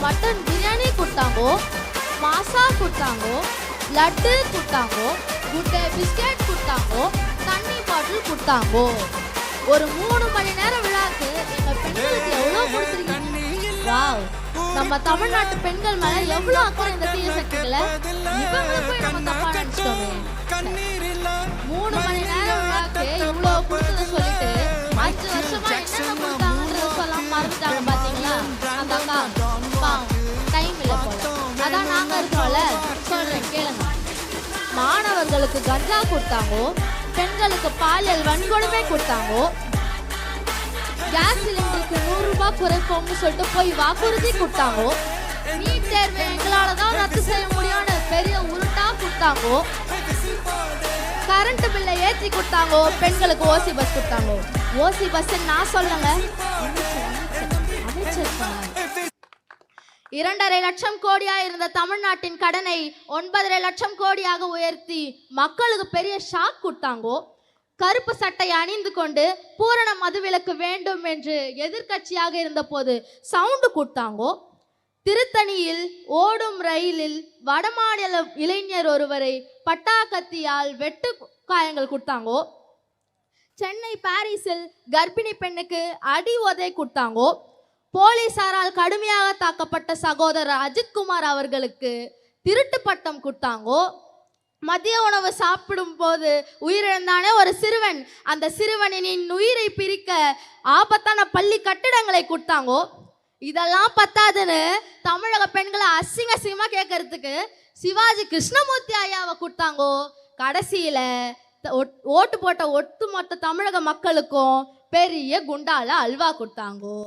Mutton biryani கொடுத்தாங்கோ, மாசா கொடுத்தாங்கோ, லட்டு கொடுத்தாங்கோ, குட்டை biscuit கொடுத்தாங்கோ, தண்ணி பாட்டில் கொடுத்தாங்கோ. ஒரு 3 மணி நேரம் விழாக்கு எங்க பெண்களுக்கு எவ்வளவு கொடுத்துருக்கீங்க. வாவ், நம்ம தமிழ்நாட்டு பெண்கள் மேல எவ்வளவு அக்கறை இந்த தீய சக்திகளை. இவங்களை போய் நம்ம தப்பா நினைச்சிட்டோமே. 3 மணி நேரம் விழாக்கு இவ்வளவு கொடுத்ததை சொல்லிட்டு 5 வருஷமா என்னென்ன கொடுத்தாங்கன்றத சொல்லாம மறந்துட்டாங்க பாத்தீங்களா. அந்த அக்கா டைம் இல்லை போல. அதான் நாங்க இருக்கோம்ல, சொல்றேன் கேளுங்க. மாணவர்களுக்கு கஞ்சா கொடுத்தாங்கோ, பெண்களுக்கு பாலியல் வன்கொடுமை கொடுத்தாங்கோ, கேஸ் சிலிண்டருக்கு 100 ரூபாய் குறைப்போம்னு சொல்லிட்டு போய் வாக்குறுதி கொடுத்தாங்கோ, நீட் தேர்வு எங்களாலதான் ரத்து செய்ய முடியும்னு பெரிய உருட்டா கொடுத்தாங்கோ, கரண்ட் பில்லை ஏற்றி கொடுத்தாங்கோ, பெண்களுக்கு ஓசி பஸ் கொடுத்தாங்கோ. ஓசி பஸ் நான் சொல்லுங்க, அமைச்சர் 2.5 லட்சம் கோடியாக இருந்த தமிழ்நாட்டின் கடனை 9.5 லட்சம் கோடியாக உயர்த்தி மக்களுக்கு பெரிய ஷாக் கொடுத்தாங்கோ. கருப்பு சட்டை அணிந்து கொண்டு பூரண மதுவிலக்கு வேண்டும் என்று எதிர்கட்சியாக இருந்த போது சவுண்டு கொடுத்தாங்கோ. திருத்தணியில் ஓடும் ரயிலில் வடமாநில இளைஞர் ஒருவரை பட்டாக்கத்தியால் வெட்டு காயங்கள் கொடுத்தாங்கோ. சென்னை பாரிஸில் கர்ப்பிணி பெண்ணுக்கு அடி உதை கொடுத்தாங்கோ. போலீசாரால் கடுமையாக தாக்கப்பட்ட சகோதரர் அஜித்குமார் அவர்களுக்கு திருட்டு பட்டம் கொடுத்தாங்கோ. மதிய உணவு சாப்பிடும் போது உயிரிழந்தானே ஒரு சிறுவன், அந்த சிறுவனின் உயிரை பிரிக்க ஆபத்தான பள்ளி கட்டிடங்களை கொடுத்தாங்கோ. இதெல்லாம் பத்தாதுன்னு தமிழக பெண்களை அசிங்கமா கேட்கறதுக்கு சிவாஜி கிருஷ்ணமூர்த்தி ஐயாவை கொடுத்தாங்கோ. கடைசியில ஓட்டு போட்ட ஒட்டுமொத்த தமிழக மக்களுக்கும் பெரிய குண்டால அல்வா கொடுத்தாங்கோ.